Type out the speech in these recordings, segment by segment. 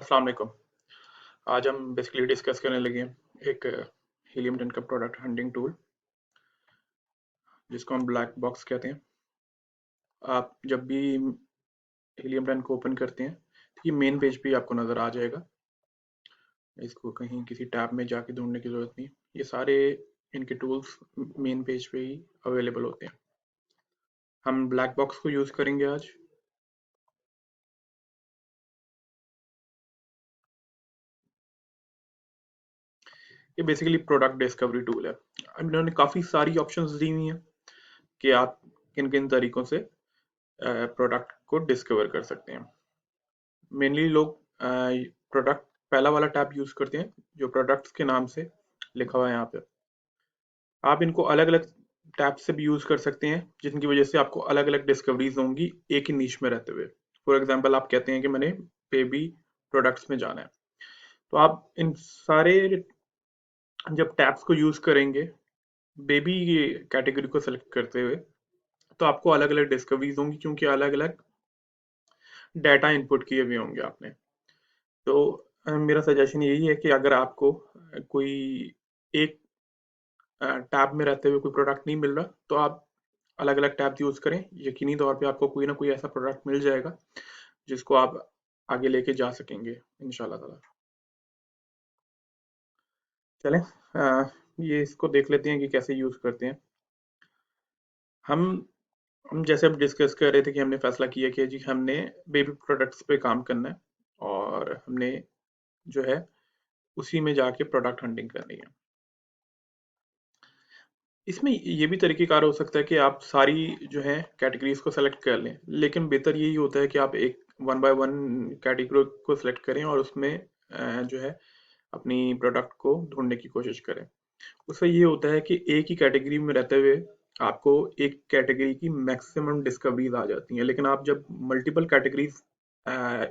अस्सलाम वालेकुम। आज हम बेसिकली डिस्कस करने लगे हैं एक हीलियम 10 का प्रोडक्ट हंटिंग टूल, जिसको हम ब्लैक बॉक्स कहते हैं। आप जब भी हीलियम 10 को ओपन करते हैं तो ये मेन पेज पे ही आपको नज़र आ जाएगा। इसको कहीं किसी टैब में जाके ढूंढने की ज़रूरत नहीं। ये सारे इनके टूल्स मेन पेज पे ही अवेलेबल होते हैं। हम ब्लैक बॉक्स को यूज़ करेंगे आज। ये बेसिकली प्रोडक्ट डिस्कवरी टूल है। अब इन्होंने काफ़ी सारी ऑप्शंस दी हुई हैं कि आप किन किन तरीकों से प्रोडक्ट को डिस्कवर कर सकते हैं। मेनली लोग प्रोडक्ट पहला वाला टैब यूज करते हैं जो प्रोडक्ट्स के नाम से लिखा हुआ है यहाँ पे। आप इनको अलग अलग टैब से भी यूज कर सकते हैं, जिनकी वजह से आपको अलग अलग डिस्कवरीज होंगी एक ही नीश में रहते हुए। फॉर एग्जांपल आप कहते हैं कि मैंने बेबी प्रोडक्ट्स में जाना है, तो आप इन सारे जब टैब्स को यूज करेंगे बेबी कैटेगरी को सेलेक्ट करते हुए, तो आपको अलग अलग डिस्कवरीज होंगी क्योंकि अलग अलग डाटा इनपुट किए हुए होंगे आपने। तो मेरा सजेशन यही है कि अगर आपको कोई एक टैब में रहते हुए कोई प्रोडक्ट नहीं मिल रहा, तो आप अलग अलग टैब यूज करें। यकीनी तौर पे आपको कोई ना कोई ऐसा प्रोडक्ट मिल जाएगा जिसको आप आगे लेके जा सकेंगे इंशाल्लाह ताला। चलें, ये इसको देख लेते हैं कि कैसे यूज करते हैं। हम हम जैसे अब डिस्कस कर रहे थे कि हमने फैसला किया कि जी हमने बेबी प्रोडक्ट्स पे काम करना है, और हमने जो है उसी में जाके प्रोडक्ट हंटिंग करनी है। इसमें ये भी तरीक़ेकार हो सकता है कि आप सारी जो है कैटेगरीज को सेलेक्ट कर लें, लेकिन बेहतर यही होता है कि आप एक वन बाय वन कैटेगरी को सेलेक्ट करें और उसमें जो है अपनी प्रोडक्ट को ढूंढने की कोशिश करें। उससे ये होता है कि एक ही कैटेगरी में रहते हुए आपको एक कैटेगरी की मैक्सिमम डिस्कवरीज आ जाती हैं, लेकिन आप जब मल्टीपल कैटेगरीज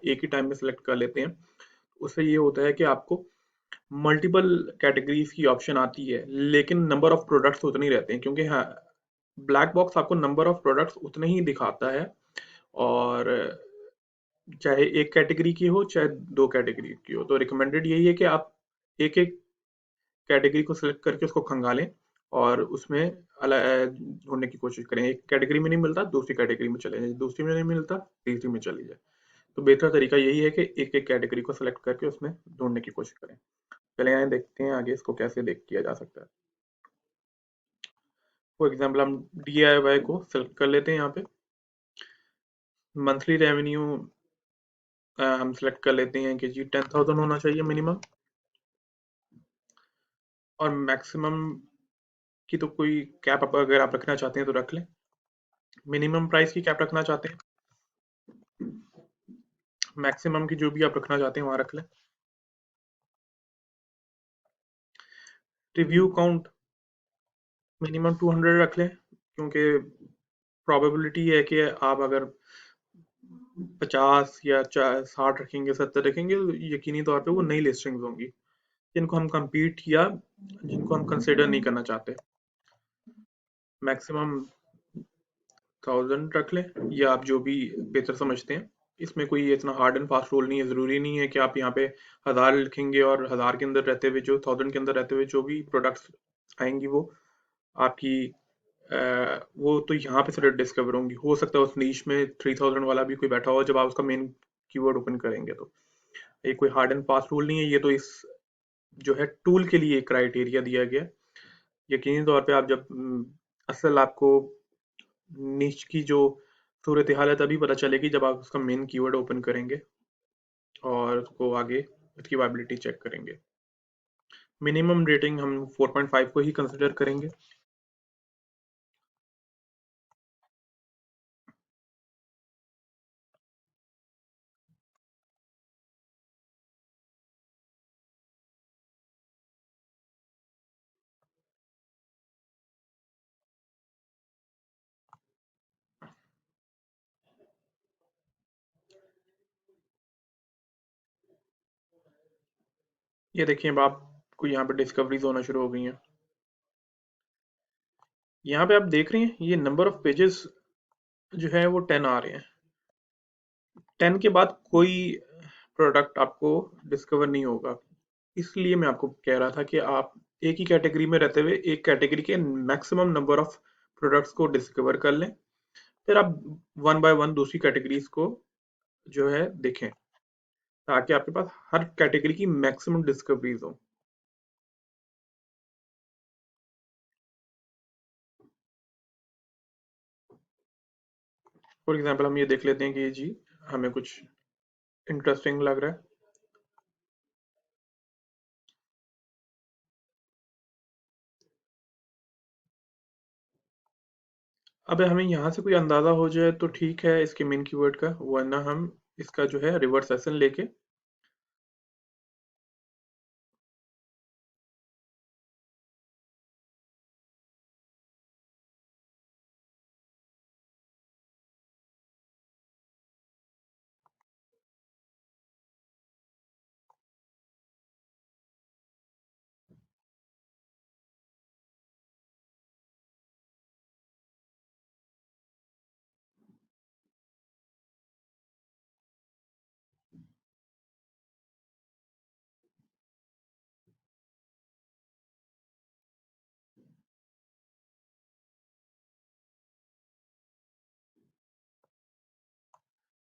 एक ही टाइम में सेलेक्ट कर लेते हैं, उससे ये होता है कि आपको मल्टीपल कैटेगरीज की ऑप्शन आती है, लेकिन नंबर ऑफ प्रोडक्ट्स उतने ही रहते हैं, क्योंकि हाँ, ब्लैक बॉक्स आपको नंबर ऑफ प्रोडक्ट्स उतने ही दिखाता है। और चाहे एक कैटेगरी की हो चाहे दो कैटेगरी की हो, तो रिकमेंडेड यही है कि आप एक एक कैटेगरी को सिलेक्ट करके उसको खंगालें और उसमें अलग ढूंढने की कोशिश करें। एक कैटेगरी में नहीं मिलता दूसरी कैटेगरी में चले जाए, दूसरी में नहीं मिलता तीसरी में चली जाए। तो बेहतर तरीका यही है कि एक एक कैटेगरी को सिलेक्ट करके उसमें ढूंढने की कोशिश करें। चले आए देखते हैं आगे इसको कैसे देख किया जा सकता है। फॉर एग्जाम्पल हम DIY को सिलेक्ट कर लेते हैं यहाँ पे। मंथली रेवेन्यू हम सिलेक्ट कर लेते हैं कि जी 10,000 होना चाहिए मिनिमम, और मैक्सिमम की तो कोई कैप अगर आप रखना चाहते हैं तो रख लें। मिनिमम प्राइस की कैप रखना चाहते हैं, मैक्सिमम की जो भी आप रखना चाहते हैं वहां रख लें। रिव्यू काउंट मिनिमम 200 रख लें, क्योंकि प्रोबेबिलिटी है कि आप अगर 50 या 60 रखेंगे 70 रखेंगे तो यकीनी तौर पे वो नई लिस्टिंग्स होंगी जिनको हम compete या जिनको हम कंसिडर नहीं करना चाहते। मैक्सिमम 1000 रख लें, या आप जो भी बेहतर समझते हैं। इसमें कोई इतना हार्ड एंड फास्ट रूल नहीं है। ज़रूरी नहीं है कि आप यहाँ पे 1000 लिखेंगे और 1000 के अंदर रहते हुए जो 1000 के अंदर रहते हुए जो भी प्रोडक्ट्स आएंगी वो आपकी वो तो यहाँ पे सिर्फ डिस्कवर होंगी। हो सकता है उस नीश में 3000 वाला भी कोई बैठा हो जब आप उसका मेन कीवर्ड ओपन करेंगे। तो ये कोई हार्ड एंड फास्ट रूल नहीं है, ये तो इस जो है टूल के लिए एक क्राइटेरिया दिया गया है। यकीनी तौर पे आप जब असल आपको नीच की जो सूरत हाल है तभी पता चलेगी जब आप उसका मेन कीवर्ड ओपन करेंगे और उसको आगे उसकी वायबिलिटी चेक करेंगे। मिनिमम रेटिंग हम 4.5 को ही कंसिडर करेंगे। ये देखिए अब आपको यहाँ पे डिस्कवरीज होना शुरू हो गई हैं। यहाँ पे आप देख रहे हैं ये नंबर ऑफ पेजेस जो है वो 10 आ रहे हैं। 10 के बाद कोई प्रोडक्ट आपको डिस्कवर नहीं होगा। इसलिए मैं आपको कह रहा था कि आप एक ही कैटेगरी में रहते हुए एक कैटेगरी के मैक्सिमम नंबर ऑफ प्रोडक्ट्स को डिस्कवर कर लें, फिर आप वन बाय वन दूसरी कैटेगरीज को जो है देखें, ताकि आपके पास हर कैटेगरी की मैक्सिमम डिस्कवरीज हो। फॉर एग्जांपल हम ये देख लेते हैं कि जी हमें कुछ इंटरेस्टिंग लग रहा है। अब हमें यहाँ से कोई अंदाजा हो जाए तो ठीक है इसके मेन कीवर्ड का, वरना हम इसका जो है रिवर्स सेशन लेके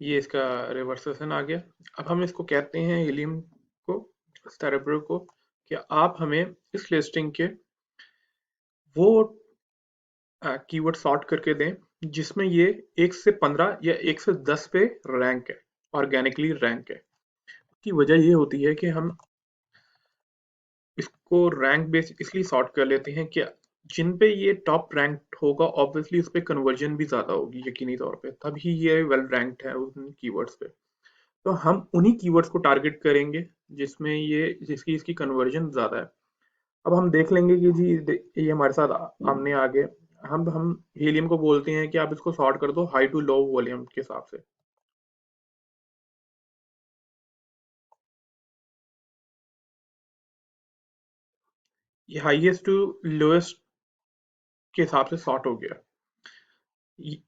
ये इसका रिवर्स सेशन आ गया। अब हम इसको कहते हैं हीलियम को, स्टेरेब्रो को, कि आप हमें इस लिस्टिंग के वो कीवर्ड सॉर्ट करके दें जिसमें ये 1 से 15 या 1 से 10 पे रैंक है, ऑर्गेनिकली रैंक है। की वजह ये होती है कि हम इसको रैंक बेस इसलिए सॉर्ट कर लेते हैं कि जिन पे ये टॉप रैंक होगा ऑब्वियसली उस पे कन्वर्जन भी ज्यादा होगी यकीनी तौर पे, तभी ये वेल रैंक्ड है उन कीवर्ड्स पे। तो हम उन्हीं कीवर्ड्स को टारगेट करेंगे जिसमें ये जिसकी इसकी कन्वर्जन ज्यादा है। अब हम देख लेंगे कि जी ये हमारे साथ हमने आगे हम हीलियम को बोलते हैं कि आप इसको सॉर्ट कर दो हाई टू लो वॉल्यूम के हिसाब से। ये हाईएस्ट टू लोएस्ट के हिसाब से सॉर्ट हो गया। ये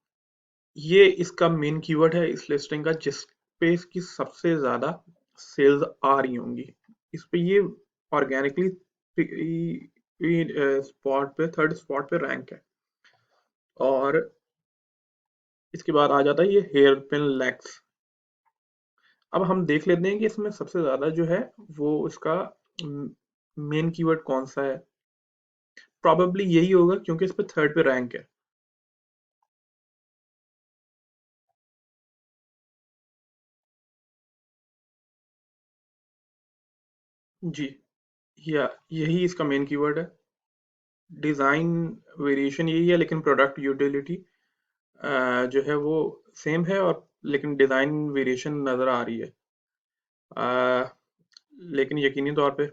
ये इसका मेन कीवर्ड है इस लिस्टिंग का, जिस पे इसकी सबसे ज्यादा सेल्स आ रही होंगी। इस पे ये ऑर्गेनिकली स्पॉट पे थर्ड स्पॉट पे रैंक है। और इसके बाद आ जाता है ये हेयर पिन लैक्स। अब हम देख लेते हैं कि इसमें सबसे ज्यादा जो है वो इसका मेन कीवर्ड कौन सा है। प्रोबेबली यही होगा क्योंकि इस पे थर्ड पे रैंक है। जी, या यही इसका मेन कीवर्ड है। डिजाइन वेरिएशन यही है, लेकिन प्रोडक्ट यूटिलिटी जो है वो सेम है, और लेकिन डिजाइन वेरिएशन नजर आ रही है। अ, लेकिन यकीनी तौर पे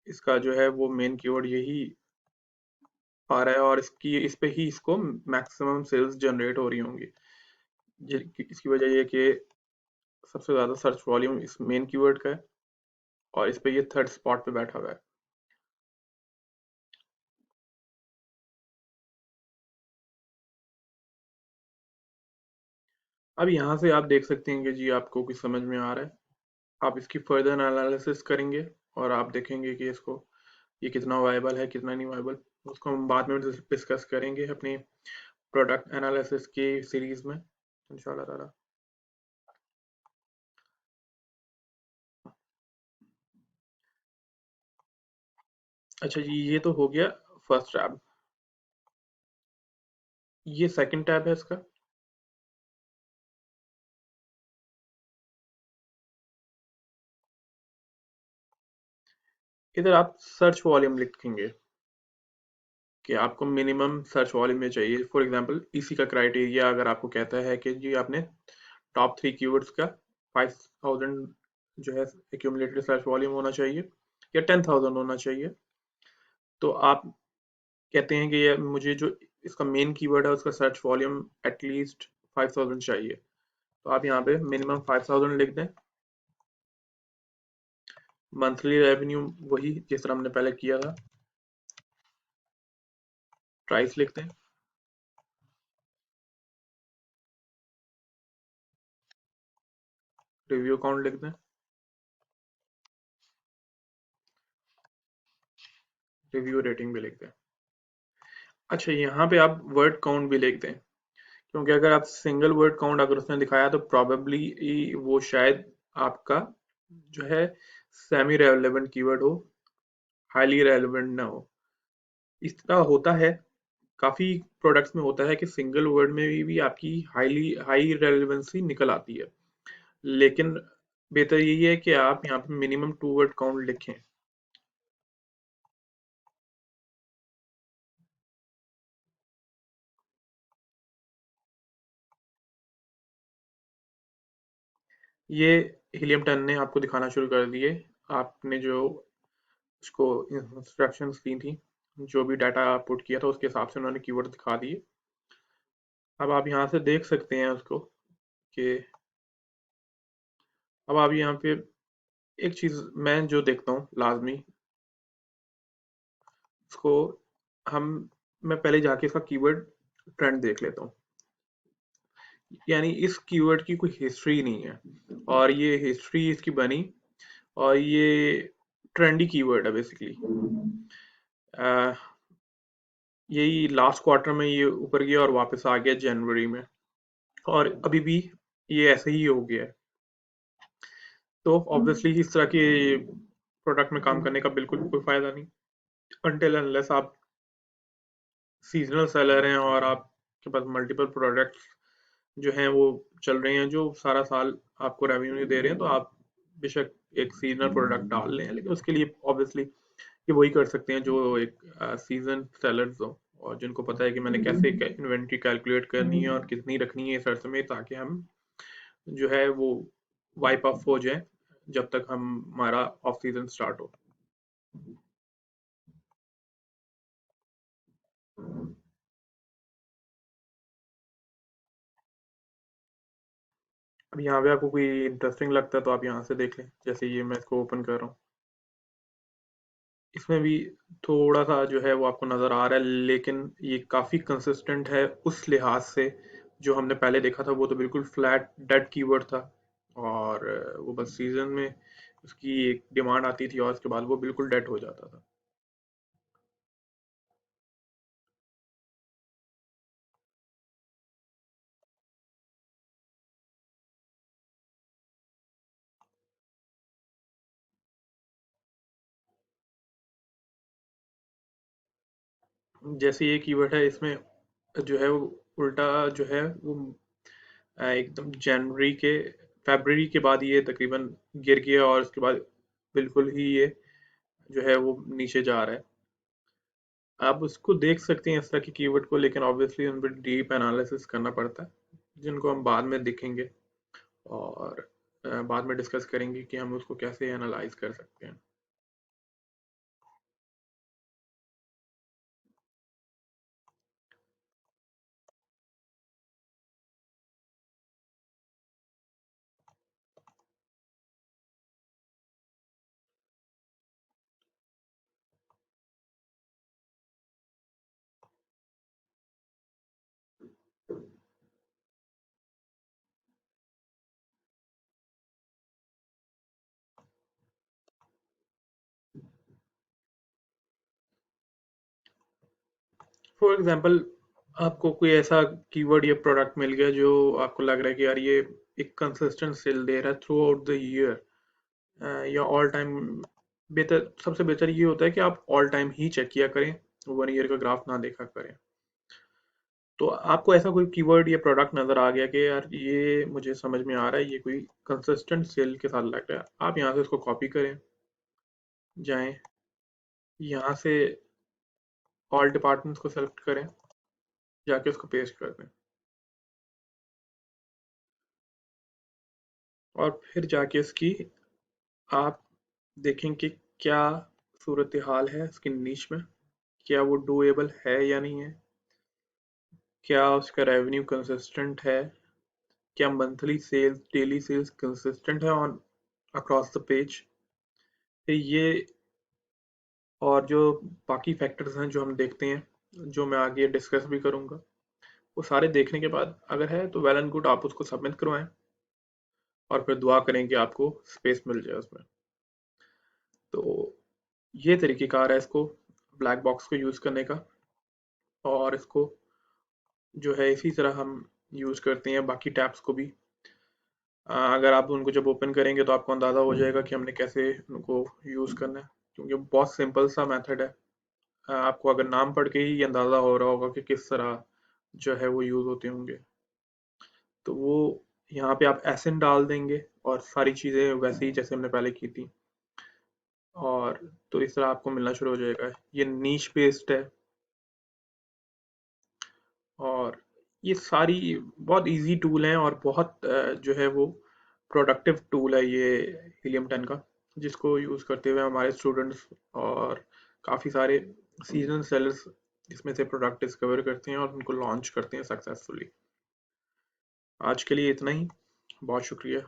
इसका जो है वो मेन कीवर्ड यही आ रहा है, और इस पे ही इसको मैक्सिमम सेल्स जनरेट हो रही होंगी। इसकी वजह ये है कि सबसे ज्यादा सर्च वॉल्यूम इस मेन कीवर्ड का है, और इस पे ये थर्ड स्पॉट पे बैठा हुआ है। अब यहाँ से आप देख सकते हैं कि जी आपको कुछ समझ में आ रहा है। आप इसकी फर्दर एनालिसिस करेंगे और आप देखेंगे कि इसको ये कितना वायबल है कितना नहीं वायबल। उसको हम बाद में डिस्कस करेंगे अपनी प्रोडक्ट एनालिसिस की सीरीज में इंशाल्लाह ताला। अच्छा जी, ये तो हो गया फर्स्ट टैब। ये सेकंड टैब है इसका। इधर आप सर्च वॉल्यूम लिखेंगे कि आपको मिनिमम सर्च वॉल्यूम में चाहिए। फॉर एग्जांपल इसी का क्राइटेरिया अगर आपको कहता है कि जी आपने टॉप 3 कीवर्ड्स का 5000 जो है एक्यूमुलेटेड सर्च वॉल्यूम होना चाहिए या 10,000 होना चाहिए, तो आप कहते हैं कि ये मुझे जो इसका मेन कीवर्ड है उसका सर्च वॉल्यूम एटलीस्ट 5000 चाहिए, तो आप यहाँ पे मिनिमम 5000 लिख दें। मंथली रेवेन्यू वही जिस तरह हमने पहले किया था, प्राइस लिख दें। रिव्यू काउंट लिख दें। रिव्यू रेटिंग भी लिख दें। अच्छा, यहाँ पे आप वर्ड काउंट भी लिख दें, क्योंकि अगर आप सिंगल वर्ड काउंट अगर उसने दिखाया तो प्रॉबेबली वो शायद आपका जो है सेमी रेलेवेंट कीवर्ड हो, हाईली रेलेवेंट ना हो। इस तरह होता है, काफी प्रोडक्ट्स में होता है कि सिंगल वर्ड में भी आपकी हाई रेलेवेंसी निकल आती है, लेकिन बेहतर यही है कि आप यहाँ पे मिनिमम 2 वर्ड काउंट लिखें। ये हीलियम 10 ने आपको दिखाना शुरू कर दिए। आपने जो उसको इंस्ट्रक्शंस दी थी, जो भी डाटा पुट किया था उसके हिसाब से उन्होंने कीवर्ड दिखा दिए। अब आप यहाँ से देख सकते हैं उसको कि अब आप यहाँ पे एक चीज मैं जो देखता हूँ लाजमी, उसको हम मैं पहले जाके इसका कीवर्ड ट्रेंड देख लेता हूँ। यानी इस कीवर्ड की कोई हिस्ट्री नहीं है, और ये हिस्ट्री इसकी बनी, और ये ट्रेंडी कीवर्ड है बेसिकली। यही लास्ट क्वार्टर में ये ऊपर गया और वापस आ गया जनवरी में, और अभी भी ये ऐसे ही हो गया है। तो ऑब्वियसली इस तरह के प्रोडक्ट में काम करने का बिल्कुल भी कोई फायदा नहीं, अनटिल अनलेस आप सीजनल सेलर हैं और आपके पास मल्टीपल प्रोडक्ट्स जो हैं वो चल रहे हैं जो सारा साल आपको रेवेन्यू दे रहे हैं, तो आप बेशक एक सीजनल प्रोडक्ट डाल लें, लेकिन उसके लिए ऑब्वियसली ये वही कर सकते हैं जो एक सीजन सेलर्स हो, और जिनको पता है कि मैंने कैसे इन्वेंट्री कैलकुलेट करनी है और कितनी रखनी है इस अर्थ में, ताकि हम जो है वो वाइप ऑफ हो जाए जब तक हम हमारा ऑफ सीजन स्टार्ट हो। अब यहाँ पे आपको कोई इंटरेस्टिंग लगता है तो आप यहाँ से देख लें, जैसे ये मैं इसको ओपन कर रहा हूँ, इसमें भी थोड़ा सा जो है वो आपको नज़र आ रहा है, लेकिन ये काफ़ी कंसिस्टेंट है उस लिहाज से। जो हमने पहले देखा था वो तो बिल्कुल फ्लैट डेड कीवर्ड था, और वो बस सीजन में उसकी एक डिमांड आती थी और उसके बाद वो बिल्कुल डेड हो जाता था। जैसे ये कीवर्ड है, इसमें जो है वो उल्टा जो है वो एकदम जनवरी के फरवरी के बाद ये तकरीबन गिर गया, और उसके बाद बिल्कुल ही ये जो है वो नीचे जा रहा है। आप उसको देख सकते हैं इस तरह के कीवर्ड को, लेकिन ऑब्वियसली उन पर डीप एनालिसिस करना पड़ता है, जिनको हम बाद में देखेंगे, और बाद में डिस्कस करेंगे कि हम उसको कैसे एनालाइज कर सकते हैं। फॉर एग्जांपल, आपको कोई ऐसा कीवर्ड या प्रोडक्ट मिल गया जो आपको लग रहा है कि यार ये एक कंसिस्टेंट सेल दे रहा है थ्रू आउट द ईयर, या ऑल टाइम। बेहतर सबसे बेहतर ये होता है कि आप ऑल टाइम ही चेक किया करें, 1 ईयर का ग्राफ ना देखा करें। तो आपको ऐसा कोई कीवर्ड या प्रोडक्ट नज़र आ गया कि यार ये मुझे समझ में आ रहा है, ये कोई कंसिस्टेंट सेल के साथ लग रहा है, आप यहाँ से उसको कॉपी करें, जाएं यहाँ से ऑल डिपार्टमेंट्स को सेलेक्ट करें, जाके उसको पेस्ट कर दें, और फिर जाके इसकी आप देखें कि क्या सूरत हाल है उसकी नीच में, क्या वो डूएबल है या नहीं है, क्या उसका रेवेन्यू कंसिस्टेंट है, क्या monthly sales daily sales consistent है ऑन अक्रॉस द पेज। ये और जो बाकी फैक्टर्स हैं जो हम देखते हैं, जो मैं आगे डिस्कस भी करूंगा, वो सारे देखने के बाद अगर है तो वेल एंड गुड, आप उसको सबमिट करवाएं, और फिर दुआ करें कि आपको स्पेस मिल जाए उसमें। तो ये तरीक़ेकार है इसको ब्लैक बॉक्स को यूज़ करने का, और इसको जो है इसी तरह हम यूज़ करते हैं बाकी टैब्स को भी। अगर आप उनको जब ओपन करेंगे तो आपको अंदाज़ा हो जाएगा कि हमने कैसे उनको यूज़ करना है, क्योंकि बहुत सिंपल सा मेथड है। आपको अगर नाम पढ़ के ही अंदाज़ा हो रहा होगा कि किस तरह जो है वो यूज़ होते होंगे। तो वो यहाँ पे आप एसएन डाल देंगे और सारी चीज़ें वैसे ही जैसे हमने पहले की थी, और तो इस तरह आपको मिलना शुरू हो जाएगा। ये नीश बेस्ड है, और ये सारी बहुत इजी टूल हैं, और बहुत जो है वो प्रोडक्टिव टूल है ये हीलियम 10 का, जिसको यूज़ करते हुए हमारे स्टूडेंट्स और काफ़ी सारे सीजनल सेलर्स इसमें से प्रोडक्ट डिस्कवर करते हैं और उनको लॉन्च करते हैं सक्सेसफुली। आज के लिए इतना ही। बहुत शुक्रिया।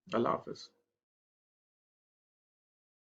अल्लाह हाफिज़।